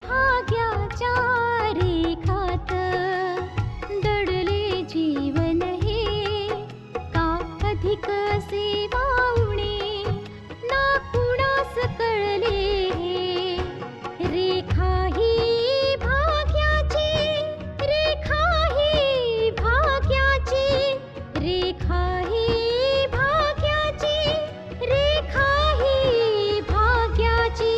भाग्याच्या रेखात दडले जीवन हे, का अधिक सेवा उणे ना कुणास कळले हे. रेखा ही भाग्याची, रेखा ही भाग्याची, रेखा ही भाग्याची, रेखा ही भाग्याची.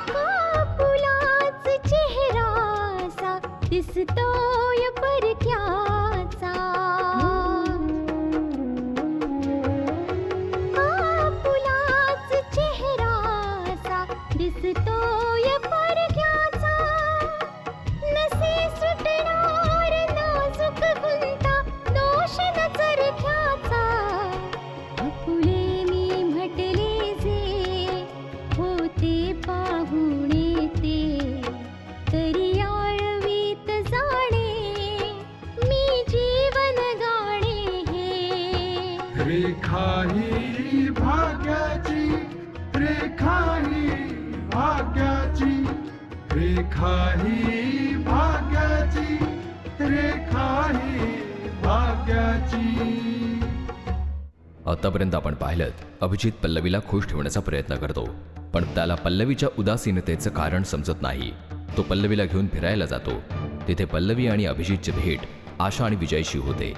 कापुलाच चेहरासा दिसतोय परक्याचा. कापुलाच चेहरासा दिसतोय परक्याचा. नसे सुटणार नाजूक गुंता दोष न चरख्याचा. फुले मी म्हटले जे होते पाहुणे ते, तरी आळवीत जाणे मी जीवन गाणे हे. रेखा ही भाग्याची, रेखा ही भाग्याची, रेखा ही भाग्याची, रेखा ही भाग्याची. आतापर्यंत आपण पाहिलं अभिजित पल्लवीला खुश ठेवण्याचा प्रयत्न करतो, पण त्याला पल्लवीच्या उदासीनतेचं कारण समजत नाही. तो पल्लवीला घेऊन फिरायला जातो. तिथे पल्लवी आणि अभिजितची भेट आशा आणि विजयशी होते.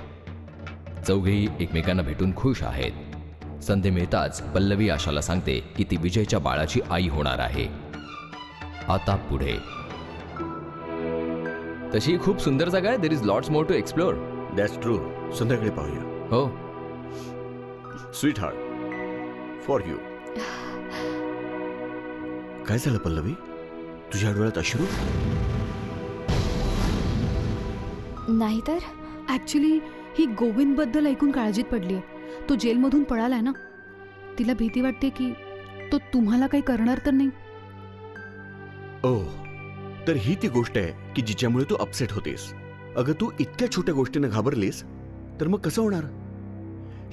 चौघेही एकमेकांना भेटून खुश आहेत. संधी मिळताच पल्लवी आशाला सांगते की ती विजयच्या बाळाची आई होणार आहे. आता पुढे तशी खूप सुंदर जागा आहे. There is lots more to explore. That's true. संध्याकाळी पाहूया. हो, स्वीट हार्ट, फॉर यू. काय झालं पल्लवी? तुझ्या डोळ्यात अश्रू? नाही तर ॲक्च्युली ही गोविंदबद्दल ऐकून काळजीत पडलीये. तो जेलमधून पळालाय ना, तिला भीती वाटते की तो तुम्हाला काही करणार तर नाही. ओह, तर ही ती गोष्ट आहे की जिच्यामुळे तू अपसेट होतेस. अगं तू इतक्या छोट्या गोष्टीने घाबरलीस तर मग कसं होणार?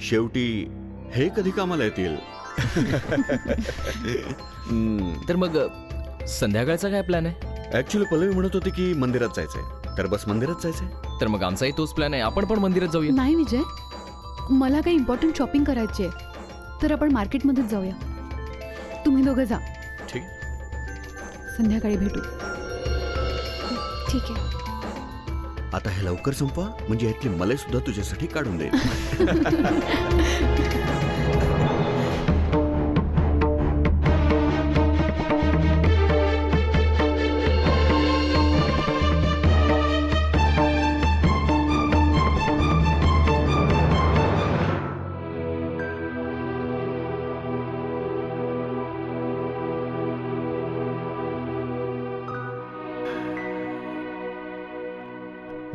शेवटी हे कधी कामाला येतील. तर मग संध्याकाळचा काय प्लॅन आहे? ऍक्च्युली पल्लवी म्हणत होती की मंदिरात जायचंय, तर बस मंदिरात जायचंय. तर मग आमचाही तोच प्लॅन आहे. आपण पण मंदिरात जाऊया. नाही विजय, मला काही इम्पॉर्टंट शॉपिंग करायची आहे, तर आपण मार्केटमध्येच जाऊया. तुम्ही दोघं जा, ठीक. संध्याकाळी भेटू. ठीक आहे. आता हे लवकर संपवा, म्हणजे यातली मलाई सुद्धा तुझ्यासाठी काढून दे.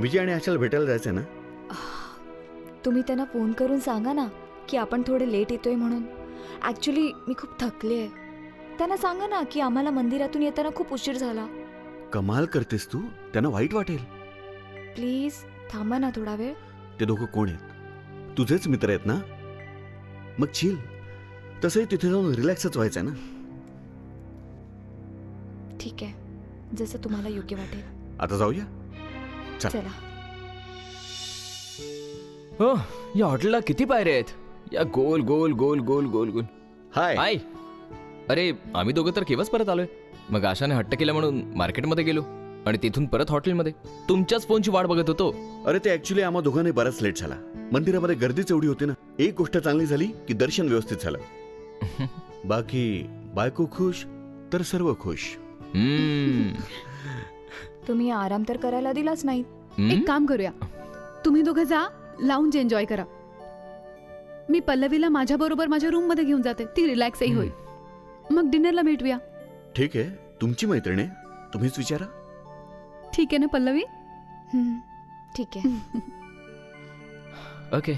विजय आणि आशाला भेटायला जायचंय ना? तुम्ही त्यांना फोन करून सांगा ना की आपण थोडे लेट येतोय म्हणून. ॲक्च्युली मी खूप थकले आहे. त्यांना सांगा ना की आम्हाला मंदिरातून येताना खूप उशीर झाला. कमाल करतेस तू, त्यांना वाईट वाटेल. प्लीज थांबा ना थोडा वेळ. ते दोघं कोण आहेत? तुझेच मित्र आहेत ना? मग चिल. तसंही तिथे जाऊन रिलॅक्सच व्हायचंय ना. ठीक आहे, जसं तुम्हाला योग्य वाटेल. आता जाऊया. चला. हो, या हॉटेलला किती पायऱ्या आहेत? या गोल गोल गोल गोल गोल गोल. हाय. हाय. अरे आम्ही दोघं तर केव्हाच परत आलोय. मग आशाने हट्ट केला म्हणून मार्केटमध्ये गेलो आणि तिथून परत हॉटेलमध्ये. तुमच्याच फोनची वाट बघत होतो. अरे ते ऍक्च्युली आम्हा दोघांनी बराच लेट झाला. मंदिरामध्ये गर्दीच एवढी होती ना. एक गोष्ट चांगली झाली की दर्शन व्यवस्थित झालं. बाकी बायको खुश तर सर्व खुश. तुम्ही आराम तर करायला दिलाच नाही. एक काम करूया, तुम्ही दोघं जा, लाऊंज एन्जॉय करा. मी पल्लवीला माझ्या बरोबर माझ्या रूम मध्ये घेऊन जाते, ती रिलॅक्सही होईल. मग डिनरला भेटूया. ठीक आहे, तुमची मैत्रीण आहे, तुम्हीच विचारा. ठीक आहे ना पल्लवी? ठीक आहे. ओके.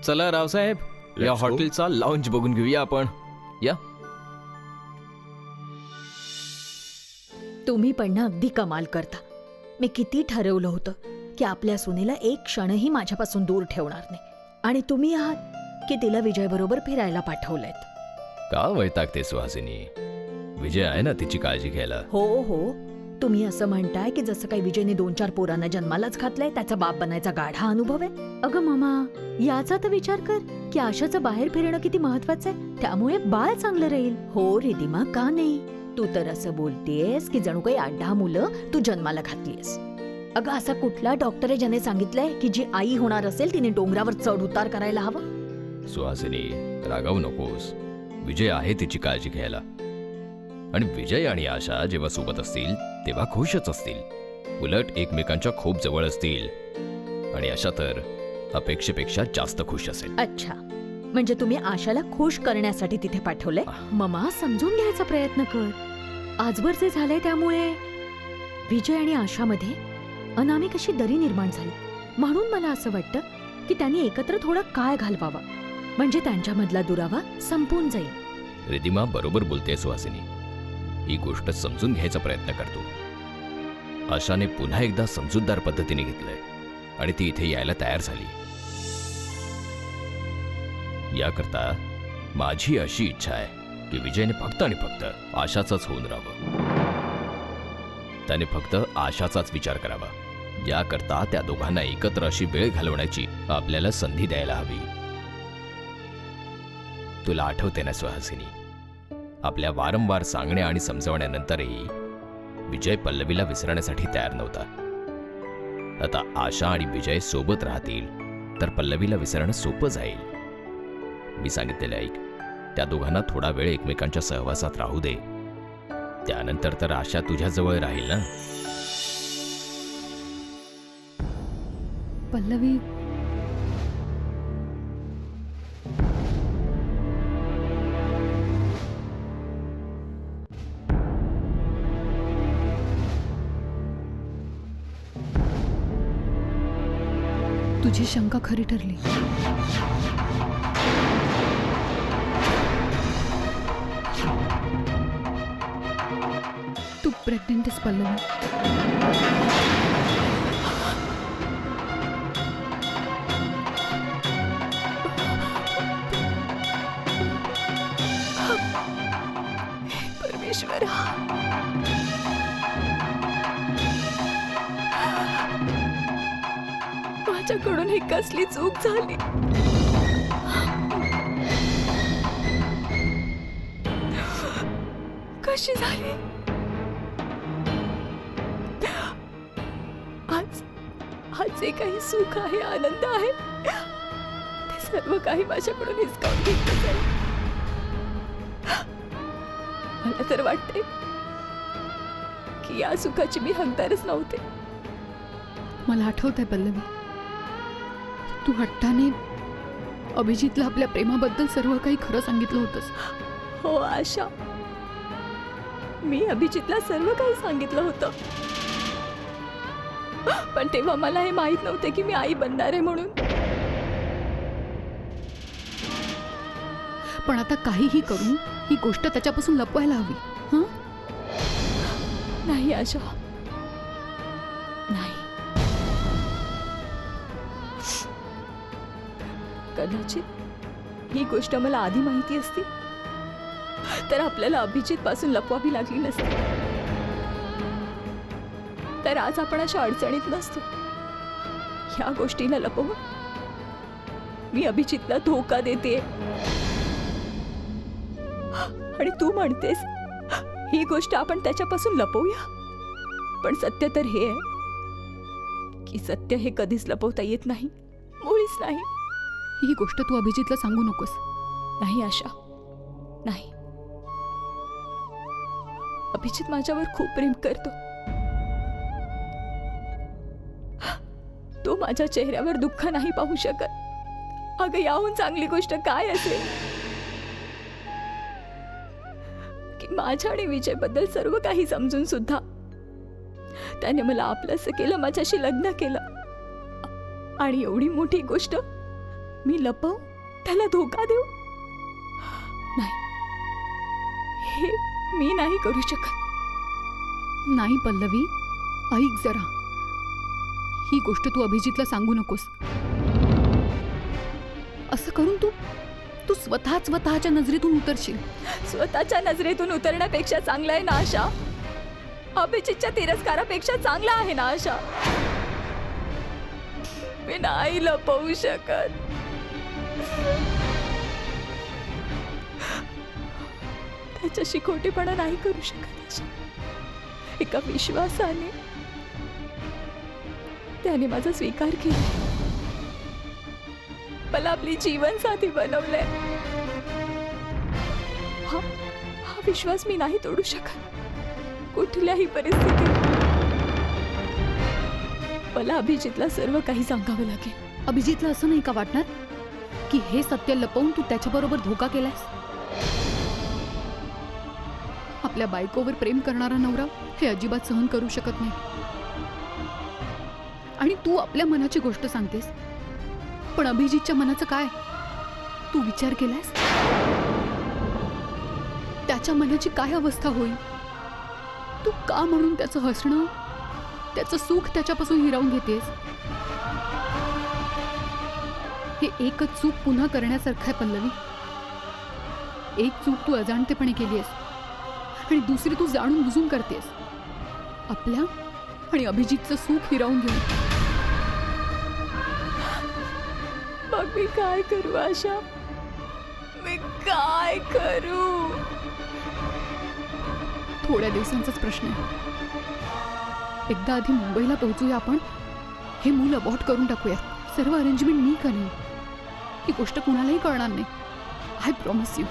चला रावसाहेब, या Let's go. हॉटेलचा लाऊंज बघून घेऊया आपण. या. तुम्ही पण ना अगदी कमाल करता. मी किती ठरवलं होतं की आपल्या सुनेला एक क्षणही माझ्यापासून दूर ठेवणार नाही, आणि तुम्ही आहात की तिला विजय बरोबर फिरायला पाठवलंय. का वैतागते सुहासिनी? विजय आहे ना तिची काळजी घ्यायला. हो हो, तुम्ही असं म्हणताय की जसं काही विजयने 2-4 पोरांना जन्मालाच घातलंय, त्याचा बाप बनायचा गाढा अनुभव आहे. अगं मामा, याचा तर विचार कर की आशाचं बाहेर फिरणं किती महत्वाचं आहे. त्यामुळे बाळ चांगलं राहील. हो रिधिमा, का नाही? तू तर असं बोलतेस की जणू काही 8-10 मुलं तू जन्माला घातलीस. अगं असा कुठला डॉक्टर आहे ज्याने सांगितलंय की जी आई होणार असेल तिने डोंगरावर चढ उतार करायला हवं? सुहासिनी, रागावू नकोस. विजय आहे तिची काळजी घ्यायला, आणि विजय आणि आशा जेव्हा सोबत असतील तेव्हा खुशच असतील. उलट एकमेकांच्या खूप जवळ असतील, आणि आशा तर अपेक्षेपेक्षा जास्त खुश असेल. अच्छा, म्हणजे तुम्ही आशाला खुश करण्यासाठी तिथे पाठवलंय? ममा, समजून घ्यायचा प्रयत्न कर. आजवर जे झालंय त्यामुळे विजय आणि आशामध्ये अनामिक अशी दरी निर्माण झाली. म्हणून मला असं वाटतं की त्यांनी एकत्र थोडा काळ घालवावा, म्हणजे त्यांच्यामधला दुरावा संपून जाईल. रिधिमा बरोबर बोलते सुहासिनी. ही गोष्ट समजून घ्यायचा प्रयत्न करतो. आशाने पुन्हा एकदा समजूतदार पद्धतीने घेतलंय, आणि ती इथे यायला तयार झाली. याकरता माझी अशी इच्छा आहे की विजयने फक्त आणि फक्त आशाचाच होऊन राहावं. त्याने फक्त आशाचाच विचार करावा. याकरता त्या दोघांना एकत्र अशी वेळ घालवण्याची आपल्याला संधी द्यायला हवी. तुला आठवते ना सुहासिनी, आपल्या वारंवार सांगण्या आणि समजवण्यानंतरही विजय पल्लवीला विसरण्यासाठी तयार नव्हता. आता आशा आणि विजय सोबत राहतील तर पल्लवीला विसरणं सोपं जाईल. मी सांगितलेलं ऐक. त्या दोघांना थोडा वेळ एकमेकांच्या सहवासात राहू दे. त्यानंतर तर आशा तुझ्याजवळ राहील ना. पल्लवी, तुझी शंका खरी ठरली. तू प्रेग्नेंट आहेस पल्लवी. परमेश्वरा, माझ्याकडून ही कसली चूक झाली. कशी झाली? आज जे काही सुख आहे, आनंद आहे, ते सर्व काही माझ्याकडून हिसकावून घेतलं जाईल. मला तर वाटते की या सुखाची मी हकदारच नव्हते. मला आठवतंय पल्लवी, तू हट्टाने अभिजितला आपल्या प्रेमाबद्दल सर्व काही खरं सांगितलं होतंस. हो आशा, मी अभिजितला सर्व काही सांगितलं होतं, पण तेव्हा मला हे माहित नव्हते की मी आई बनणार आहे म्हणून. पण आता काहीही करून ही गोष्ट त्याच्यापासून लपवायला हवी. हं? नाही आशा, नाही. कदाचित ही गोष्ट मला आधी माहिती असती तर आपल्याला अभिजित पासून लपवावी लागली नसती. तर आज आपण अशा अडचणीत नसतो. ह्या गोष्टीला लपवून मी अभिजितला धोका देते, आणि तू म्हणतेस ही गोष्ट आपण त्याच्यापासून लपवूया. पण सत्य तर हे आहे की सत्य हे कधीच लपवता येत नाही, मुळीच नाही. ही गोष्ट तू अभिजितला सांगू नकोस. नाही आशा, नाही. अभिजित माझ्यावर खूप प्रेम करतो. तो माझ्या चेहऱ्यावर दुःख नाही पाहू शकत. अगं, याहून चांगली गोष्ट काय असेल की माझ्या आणि विजय बद्दल सर्व काही समजून सुद्धा त्याने मला आपलंसं केलं, माझ्याशी लग्न केलं, आणि एवढी मोठी गोष्ट मी लपवून त्याला धोका देऊ? नाही, हे मी नाही करू शकत. नाही पल्लवी, ऐक जरा, ही गोष्ट तू अभिजितला सांगू नकोस. असं करून तू स्वतःच्या नजरेतून उतरशील. स्वतःच्या नजरेतून उतरण्यापेक्षा चांगलं आहे ना आशा. अभिजितच्या तिरस्कारापेक्षा चांगला आहे ना आशा. मी नाही लपवू शकत. त्याच्याशी खोटेपणा नाही करू शकत आशा. एका विश्वासाने त्याने माझा स्वीकार केला, मला आपली जीवनसाथी बनवलंय. हा विश्वास मी नाही तोडू शकत कुठल्याही परिस्थितीत. मला अभिजितला सर्व काही सांगावं लागेल. अभिजितला असं नाही का वाटणार की हे सत्य लपवून तू त्याच्याबरोबर धोका केलास? आपल्या बायकोवर प्रेम करणारा नवरा हे अजिबात सहन करू शकत नाही. आणि तू आपल्या मनाची गोष्ट सांगतेस, पण अभिजितच्या मनाचं काय तू विचार केलास? त्याच्या मनाची काय अवस्था होईल? तू का म्हणून त्याचं हसणं, त्याचं सुख त्याच्यापासून हिरावून घेतेस? हे एकच चूक पुन्हा करण्यासारखं आहे पल्लवी. एक चूक तू अजाणतेपणे केली आहेस आणि दुसरी तू जाणून बुजून करतेस, आपल्या आणि अभिजितचं सुख हिरावून घेऊन. मग मी काय करू आशा? मी काय करू? थोड्या दिवसांचाच प्रश्न आहे. एकदा आधी मुंबईला पोहोचूया आपण. हे मूल अबॉर्ट करून टाकूया. सर्व अरेंजमेंट मी करेन. ही गोष्ट कुणालाही कळणार नाही. I promise you.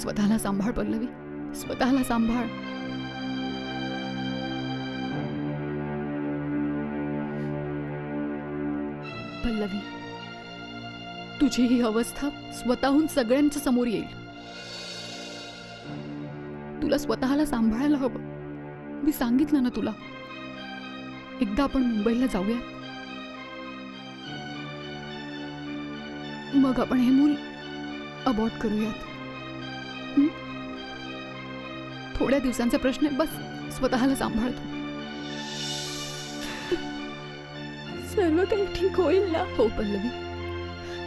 स्वतःला सांभाळ पल्लवी, स्वतःला सांभाळ. पल्लवी, तुझी ही अवस्था स्वतःहून सगळ्यांच्या समोर येईल. तुला स्वतःला सांभाळायला हवं. मी सांगितलं ना तुला. एकदा आपण मुंबईला जाऊया, मग आपण हे मूल अबॉर्ट करूयात. थोड्या दिवसांचा प्रश्न आहे, बस स्वतःला सांभाळतो. सर्व काही ठीक होईल ना? हो पल्लवी,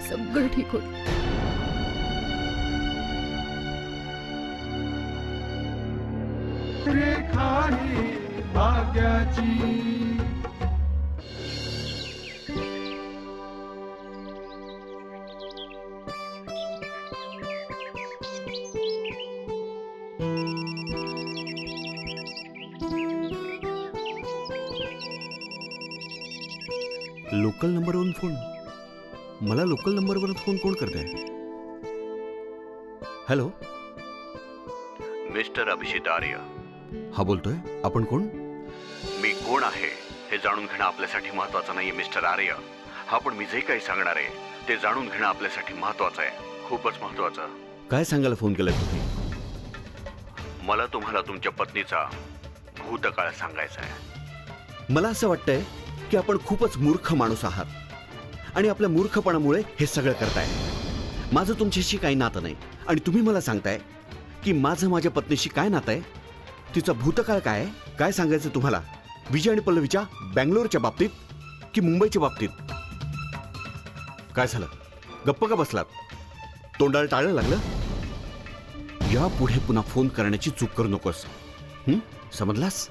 सगळं ठीक होईल. रेखा ही भाग्याची. लोकल नंबरवरून फोन? मला लोकल नंबरवरून फोन कोण करते? हॅलो, मिस्टर अभिजित आर्य हा बोलतोय. आपण कोण? मी कोण आहे हे जाणून घेणं आपल्यासाठी महत्वाचं नाहीये मिस्टर आर्य. हा, पण मी जे काही सांगणार आहे ते जाणून घेणं आपल्यासाठी महत्वाचं आहे, खूपच महत्वाचं. काय सांगायला फोन केलाय तुम्ही? मला तुम्हाला तुमच्या पत्नीचा भूतकाळ सांगायचा आहे. मला असं वाटतंय की आपण खूपच मूर्ख माणूस आहात आणि आपल्या मूर्खपणामुळे हे सगळं करताय. माझं तुमच्याशी काही नातं नाही आणि तुम्ही मला सांगताय की माझं माझ्या पत्नीशी काय नातं आहे, तिचा भूतकाळ काय आहे. काय सांगायचं तुम्हाला? विजय आणि पल्लवीच्या बँगलोरच्या बाबतीत की मुंबईच्या बाबतीत? काय झालं, गप्प का बसलात? तोंडाला टाळलं लागलं? यापुढे पुन्हा फोन करण्याची चूक करू नकोस, समजलास?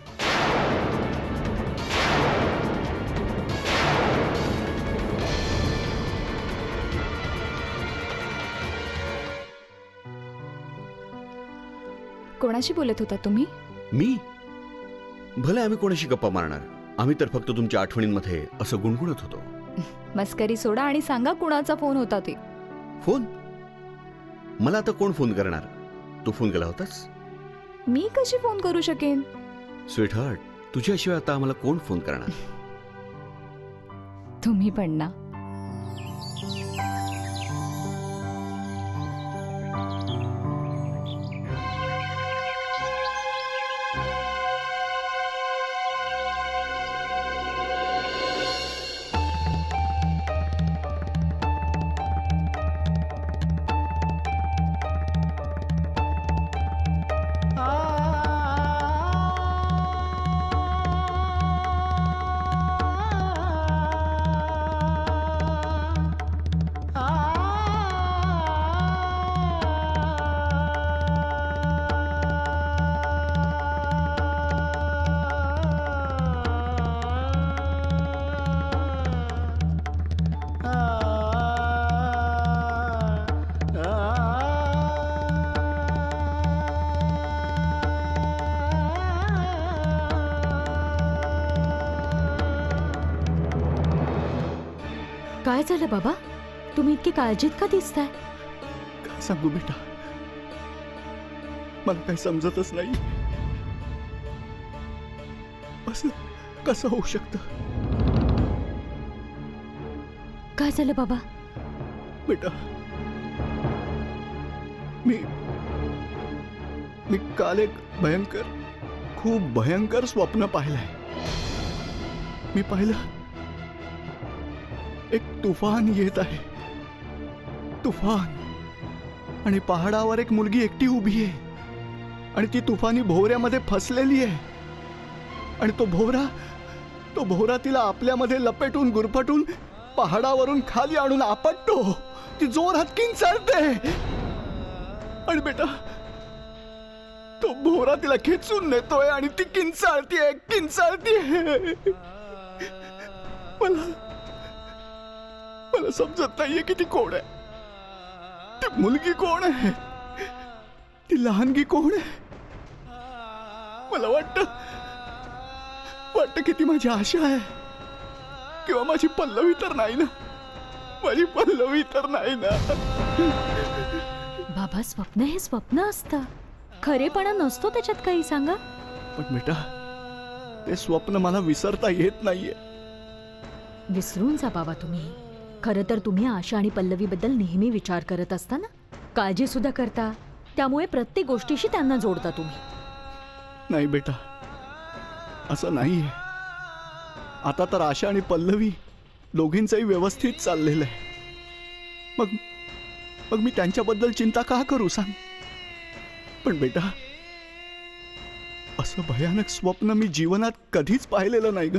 कोणाशी बोलत होता तुम्ही? मी? भले आम्ही कोणाशी गप्पा मारणार. आम्ही तर फक्त तुमच्या आठवणींमध्ये असं गुणगुणत होतो. मस्करी सोडा आणि सांगा कुणाचा फोन होता ते. फोन? मला आता कोण फोन करणार? तू फोन केला होतास? मी कशी फोन करू शकेन? स्वीटहार्ट, तुझ्याशिवाय आता आम्हाला कोण फोन करणार? तुम्ही पण ना. काय झालं बाबा? तुम्ही इतकी काळजीत का दिसताय? काय सांगू बेटा, मला काही समजतच नाही. असं कसं होऊ शकतं? काय झालं बाबा? बेटा, मी काल एक खूप भयंकर स्वप्न पाहिलंय. मी पाहिलं एक तुफान येत आहे. तुफान, आणि पहाडावर एक मुलगी एकटी उभी आहे आणि ती तुफानी भोवऱ्यामध्ये फसलेली आहे. आणि तो भोवरा तिला आपल्यामध्ये लपेटून गुरफटून पहाडावरून खाली आणून आपटतो. ती जोरात किंचाळते. आणि बेटा, तो भोवरा तिला खेचून नेतोय आणि ती किंचाळतीये. मला समजत नाहीये की ती कोण आहे, ती मुलगी कोण आहे, ती लहानगी कोण आहे. मला वाटतं की ती माझी आशा आहे, किंवा माझी पल्लवी तर नाही ना. बाबा, स्वप्न हे स्वप्न असतं, खरेपणा नसतो त्याच्यात काही. सांगा. पण बेटा, ते स्वप्न मला विसरता येत नाहीये. विसरून जा बाबा तुम्ही. खरं तर तुम्ही आशा आणि पल्लवीबद्दल नेहमी विचार करत असता ना, काळजी सुद्धा करता. त्यामुळे प्रत्येक गोष्टीशी त्यांना जोडता तुम्ही. नाही बेटा, असं नाहीये. आता तर आशा आणि पल्लवी दोघींचंही व्यवस्थित चाललेलं आहे. मग मी त्यांच्याबद्दल चिंता का करू, सांग. पण बेटा, असं भयानक स्वप्न मी जीवनात कधीच पाहिलेलं नाही ग.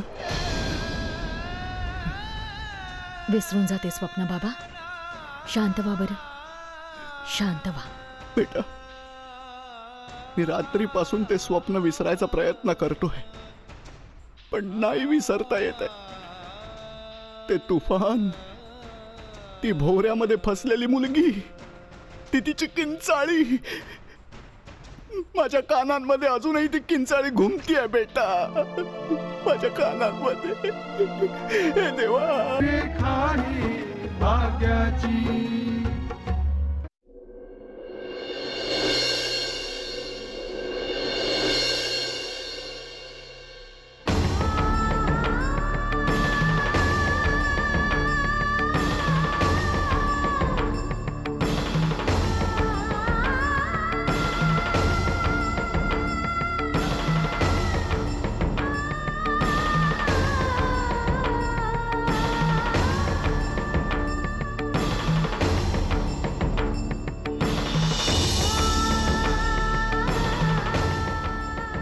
विसरून जाते स्वप्न बाबा. शांत व्हा बरं, शांत व्हा. बेटा, मी रात्रीपासून ते स्वप्न विसरायचा प्रयत्न करतोय, पण नाही विसरता येत आहे. ते तुफान, ती भोवऱ्यामध्ये फसलेली मुलगी, ती तिची किंचाळी. माझ्या कानांमध्ये अजूनही ती किंचाळी घुमतीये बेटा, माझ्या कानांमध्ये. हे देवा. रेखा ही भाग्याची.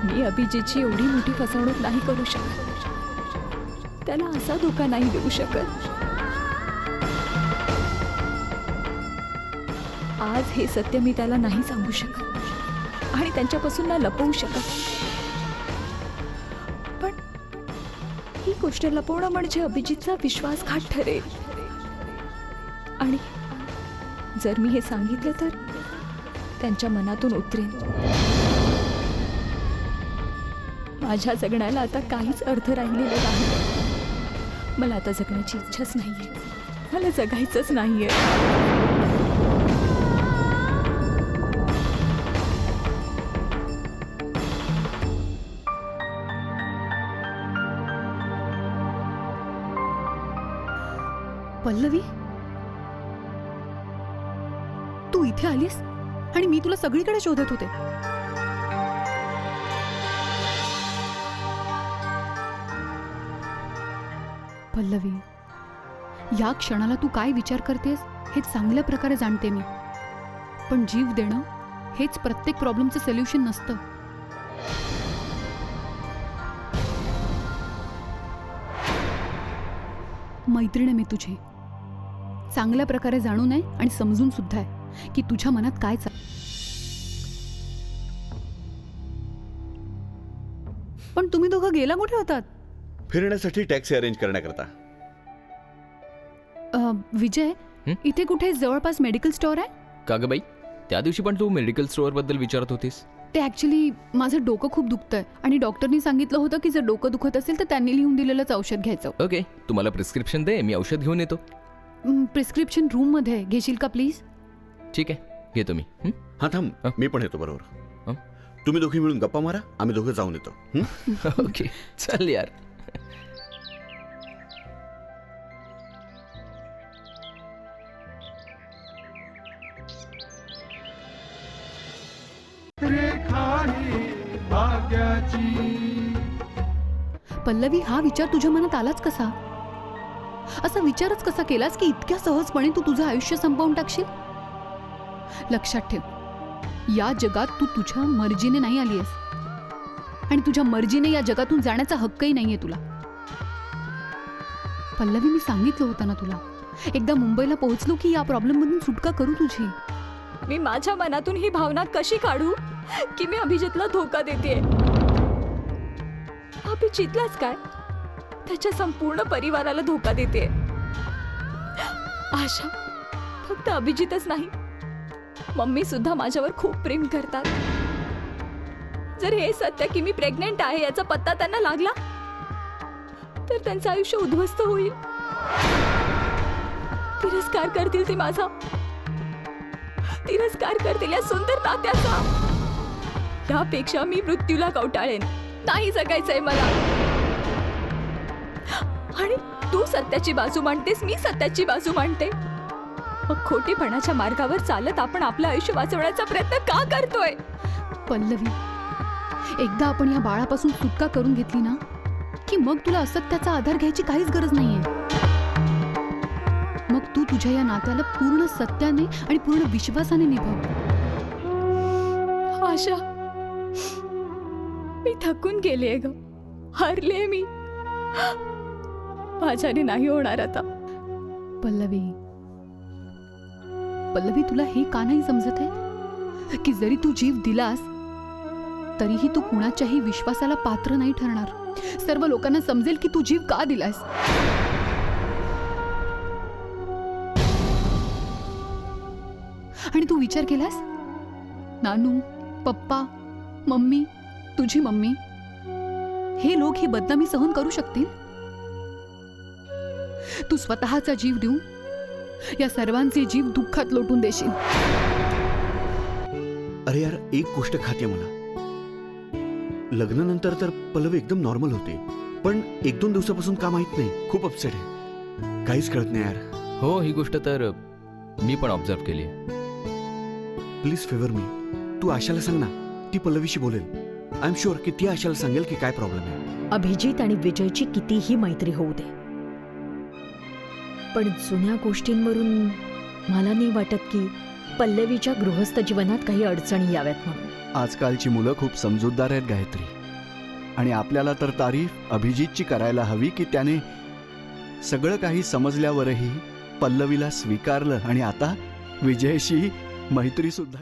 मी अभिजितची एवढी मोठी फसवणूक नाही करू शकत. त्याला असा धोका नाही देऊ शकत. आज हे सत्य मी त्याला नाही सांगू शकत आणि त्यांच्यापासून ना लपवू शकत. पण ही गोष्ट लपवणं म्हणजे अभिजितचा विश्वासघात ठरेल. आणि जर मी हे सांगितलं तर त्यांच्या मनातून उतरेल. माझ्या जगण्याला आता काहीच अर्थ राहिलेला नाही. मला आता जगण्याची इच्छाच नाहीये. मला जगायचंच नाहीये. पल्लवी, तू इथे आलीस आणि मी तुला सगळीकडे शोधत होते. पल्लवी, या क्षणाला तू काय विचार करतेस हे चांगल्या प्रकारे जाणते मी. पण जीव देणं हेच प्रत्येक प्रॉब्लेमचं सोल्युशन नसतं. मैत्रीण आहे मी तुझी. चांगल्या प्रकारे जाणून आहे आणि समजून सुद्धा आहे की तुझ्या मनात काय पण तुम्ही दोघं गेला कुठे होतात? फिरण्यासाठी टॅक्सी अरेंज करण्याकरता. विजय, इथे कुठे जवळपास मेडिकल स्टोअर आहे का ग बाई? त्या दिवशी पण तू मेडिकल स्टोअर बद्दल विचारत होतीस. ते ॲक्च्युली माझं डोकं खूप दुखतंय आणि डॉक्टरनी सांगितलं होतं की जर डोकं दुखत असेल तर त्यांनी लिहून दिलेलंच औषध घ्यायचं. ओके, तू मला प्रिस्क्रिप्शन दे, मी औषध घेऊन येतो. प्रिस्क्रिप्शन रूममध्ये आहे. घेशील का प्लीज? ठीक आहे, घेतो मी. हा थांब, मी पण येतो बरोबर. हं? तुम्ही दोघे मिळून गप्पा मारा, आम्ही दोघं जाऊन येतो. हं? ओके, चल यार. रेखा ही भाग्याची. पल्लवी, हा विचार तुझ्या मनात आलाच कसा? असा विचारच कसा केलास की इतक्या सहजपणे तू तुझं आयुष्य संपवून टाकशील? लक्षात ठेव, या जगात तू तुझ्या मर्जीने नाही आली आहेस आणि तुझ्या मर्जीने या जगातून जाण्याचा हक्कही नाहीये तुला. पल्लवी, मी सांगितलं होतं ना तुला, एकदा मुंबईला पोहोचलो की या प्रॉब्लेम मधून सुटका करू तुझी. मी माझ्या मनातून ही भावना कशी काढू की मी अभिजितला धोका देते? अभिजितलाच काय, त्याच्या संपूर्ण परिवाराला धोका देते. आशा फक्त अभिजितच नाही, मम्मी सुद्धा माझ्यावर खूप प्रेम करतात. जर हे सत्य की मी प्रेग्नेंट आहे याचा पत्ता त्यांना लागला तर त्यांचं आयुष्य उद्ध्वस्त होईल. तिरस्कार करतील ते माझा, तिरस्कार करतील या सुंदर नात्याचा. यापेक्षा मी मृत्यूला कवटाळेन. नाही जगायचंय मला. आणि तू सत्याची बाजू मांडतेस, मी सत्याची बाजू मांडते. मग खोटेपणाच्या मार्गावर चालत आपण आपलं आयुष्य वाचवण्याचा प्रयत्न का करतोय? पल्लवी, एकदा आपण या बाळापासून सुटका करून घेतली ना की मग तुला असत्याचा आधार घ्यायची काहीच गरज नाहीये. मग तू तुझ्या या नात्याला पूर्ण सत्याने आणि पूर्ण विश्वासाने निभाव. आशा, मी थकून गेले ग, हरले मी. माझ्याने नाही होणार आता. पल्लवी, पल्लवी, तुला हे का नाही समजत आहे की जरी तू जीव दिलास तरीही तू कुणाच्याही विश्वासाला पात्र नाही ठरणार. सर्व लोकांना समजेल की तू जीव का दिलास. आणि तू विचार केलास, नानू, पप्पा, मम्मी, तुझी मम्मी, हे लोक ही बदनामी सहन करू शकतील? तू स्वतःचा जीव देऊन या सर्वांचे जीव दुःखात लोटून देशील. अरे यार, एक गोष्ट खाते मला, लग्नानंतर तर पल्लवी एकदम नॉर्मल होते, पण 1-2 दिवसापासून का माहित नाही खूप अपसेट आहे. काहीच कळत नाही यार. हो, ही गोष्ट तर मी पण ऑब्झर्व केली. प्लीज फेवर मी, तू आशाला सांग ना, ती पल्लवीशी बोलेल. आय एम शुअर की ती आशाला सांगेल की काय प्रॉब्लेम आहे. अभिजित आणि विजयची कितीही मैत्री होऊ दे, पण जुन्या गोष्टींवरून मला नाही वाटत की पल्लवीच्या गृहस्थ जीवनात काही अडचणी याव्यात म्हणून. आजकालची मुलं खूप समजूतदार आहेत गायत्री, आणि आपल्याला तर तारीफ अभिजितची करायला हवी की त्याने सगळं काही समजल्यावरही पल्लवीला स्वीकारलं आणि आता विजयशी मैत्री सुद्धा.